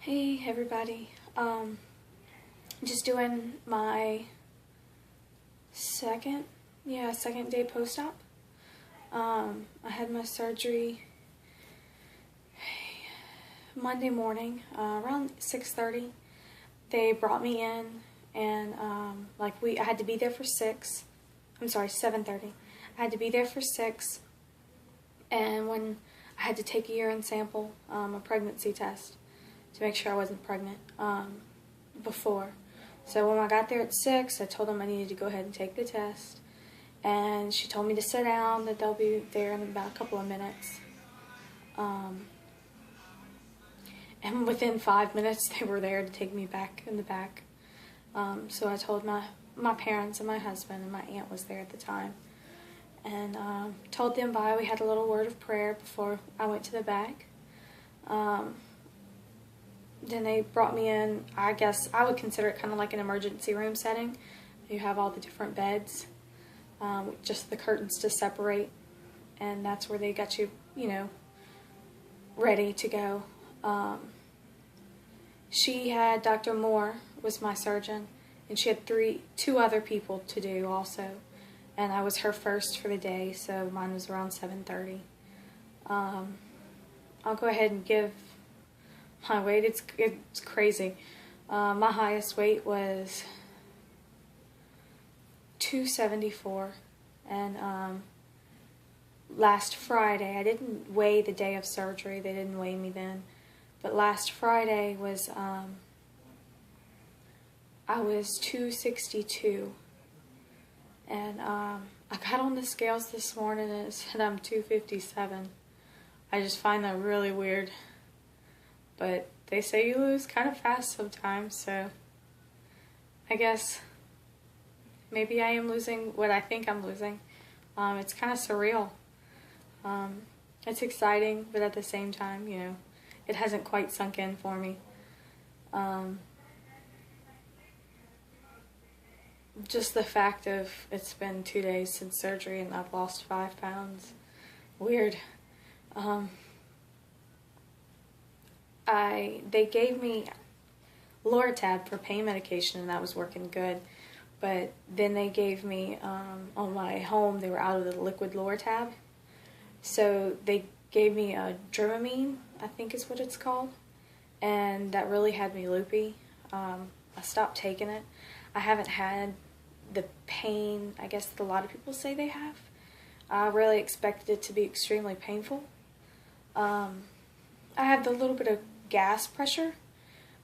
Hey everybody, just doing my second day post-op. I had my surgery Monday morning, around 6:30. They brought me in and I had to be there for 7:30. I had to be there for 6, and when I had to take a urine sample, a pregnancy test, to make sure I wasn't pregnant before. So when I got there at 6, I told them I needed to go ahead and take the test. And she told me to sit down, that they'll be there in about a couple of minutes. And within 5 minutes, they were there to take me back in the back. So I told my parents and my husband, and my aunt was there at the time. And told them bye. We had a little word of prayer before I went to the back. Then they brought me in. I guess I would consider it kind of like an emergency room setting. You have all the different beds, just the curtains to separate, and that's where they got you, ready to go. She had Dr. Moore was my surgeon, and she had two other people to do also, and I was her first for the day, so mine was around 7:30. I'll go ahead and give my weight. It's crazy. My highest weight was 274, and last Friday, I didn't weigh the day of surgery. They didn't weigh me then, but last Friday was I was 262, and I got on the scales this morning and it said I'm 257. I just find that really weird. But they say you lose kind of fast sometimes, so I guess maybe I am losing what I think I'm losing. It's kind of surreal. It's exciting, but at the same time, it hasn't quite sunk in for me. Just the fact of it's been 2 days since surgery and I've lost 5 pounds. Weird. They gave me Loratab for pain medication, and that was working good. But then they gave me, on my home, they were out of the liquid Loratab. So they gave me a Dramamine, I think is what it's called. And that really had me loopy. I stopped taking it. I haven't had the pain, I guess that a lot of people say they have. I really expected it to be extremely painful. I have the little bit of gas pressure,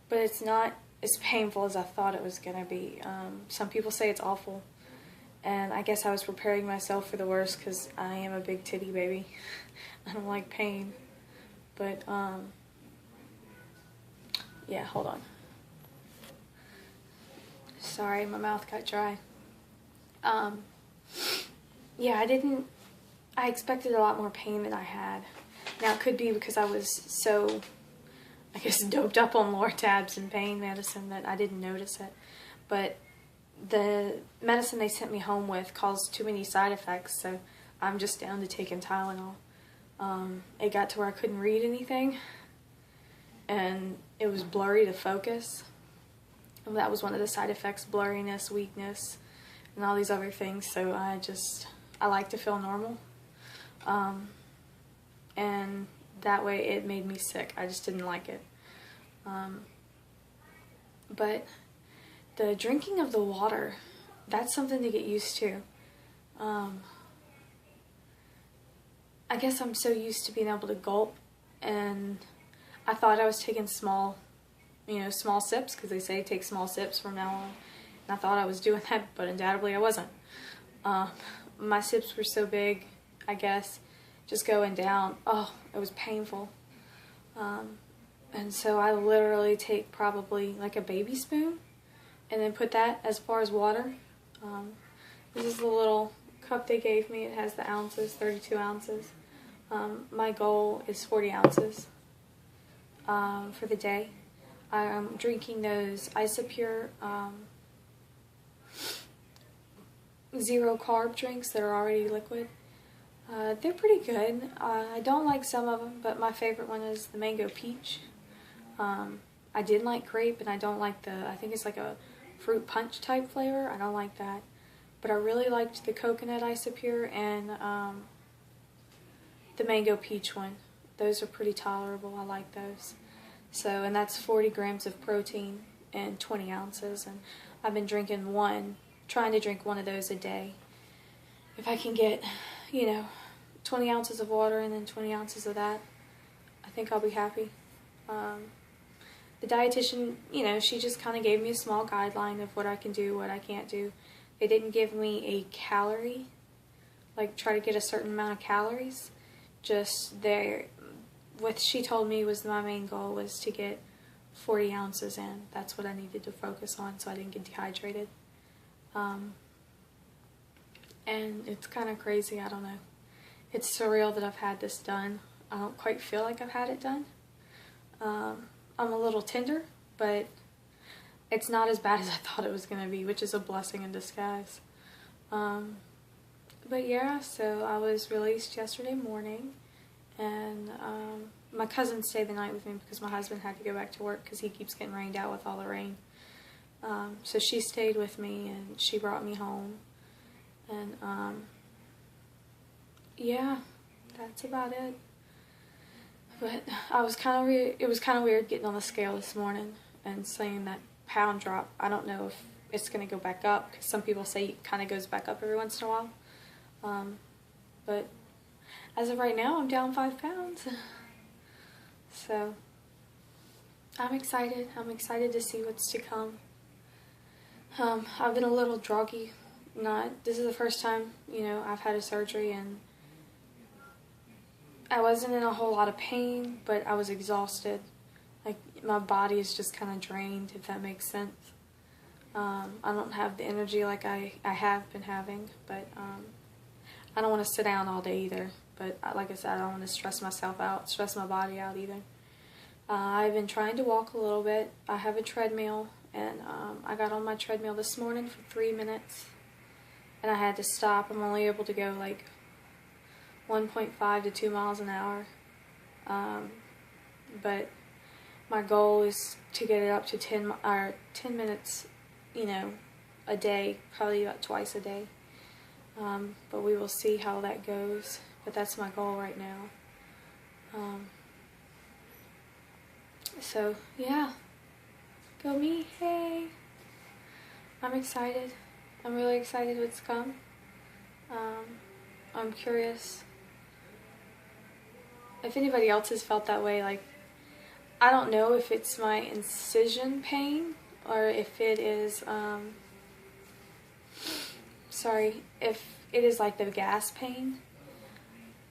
but it's not as painful as I thought it was going to be. Some people say it's awful, and I guess I was preparing myself for the worst because I am a big titty baby. I don't like pain, but yeah, hold on. Sorry, my mouth got dry. Yeah, I expected a lot more pain than I had. Now, it could be because I was so, I guess, doped up on Loratabs and pain medicine that I didn't notice it. But the medicine they sent me home with caused too many side effects, so I'm just down to taking Tylenol. It got to where I couldn't read anything, and it was blurry to focus. And that was one of the side effects, blurriness, weakness, and all these other things. So I like to feel normal. And that way it made me sick. I just didn't like it. But the drinking of the water, that's something to get used to. I guess I'm so used to being able to gulp, and I thought I was taking small sips, because they say take small sips from now on. And I thought I was doing that, but undoubtedly I wasn't. My sips were so big, I guess, just going down. Oh, it was painful. And so I literally take probably like a baby spoon and then put that as far as water. This is the little cup they gave me. It has the ounces, 32 ounces. My goal is 40 ounces for the day. I'm drinking those Isopure zero carb drinks that are already liquid. They're pretty good. I don't like some of them, but my favorite one is the mango peach. I didn't like grape, and I don't like I think it's like a fruit punch type flavor. I don't like that. But I really liked the coconut Isopure and the mango peach one. Those are pretty tolerable. I like those. So, and that's 40 grams of protein and 20 ounces. And I've been trying to drink one of those a day. If I can get, 20 ounces of water and then 20 ounces of that, I think I'll be happy. The dietitian, she just kind of gave me a small guideline of what I can do, what I can't do. They didn't give me a calorie, like try to get a certain amount of calories. Just what she told me was my main goal was to get 40 ounces in. That's what I needed to focus on so I didn't get dehydrated. And it's kind of crazy, I don't know. It's surreal that I've had this done. I don't quite feel like I've had it done. I'm a little tender, but it's not as bad as I thought it was going to be, which is a blessing in disguise. But yeah, so I was released yesterday morning, and my cousin stayed the night with me because my husband had to go back to work because he keeps getting rained out with all the rain. So she stayed with me, and she brought me home. And yeah, that's about it. But it was kind of weird getting on the scale this morning and saying that pound drop. I don't know if it's going to go back up, because some people say it kind of goes back up every once in a while. But as of right now, I'm down 5 pounds. So I'm excited. I'm excited to see what's to come. I've been a little druggy. This is the first time, I've had a surgery, and I wasn't in a whole lot of pain, but I was exhausted. Like, my body is just kind of drained, if that makes sense. I don't have the energy like I have been having, but I don't want to sit down all day either. But like I said, I don't want to stress my body out either. I've been trying to walk a little bit. I have a treadmill, and I got on my treadmill this morning for 3 minutes, and I had to stop. I'm only able to go like 1.5 to 2 miles an hour. But my goal is to get it up to 10 minutes, a day, probably about twice a day. But we will see how that goes. But that's my goal right now. So, yeah. Go me, hey! I'm excited. I'm really excited what's come. I'm curious if anybody else has felt that way. Like, I don't know if it's my incision pain or if it is, if it is like the gas pain.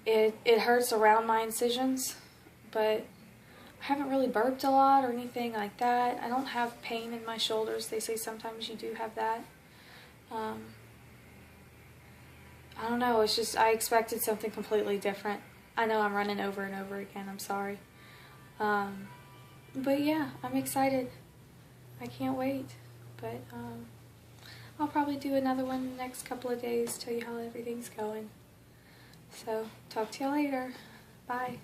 It hurts around my incisions, but I haven't really burped a lot or anything like that. I don't have pain in my shoulders. They say sometimes you do have that. I don't know, it's just I expected something completely different. I know I'm running over and over again, I'm sorry. But yeah, I'm excited. I can't wait. But I'll probably do another one in the next couple of days, tell you how everything's going. So, talk to you later. Bye.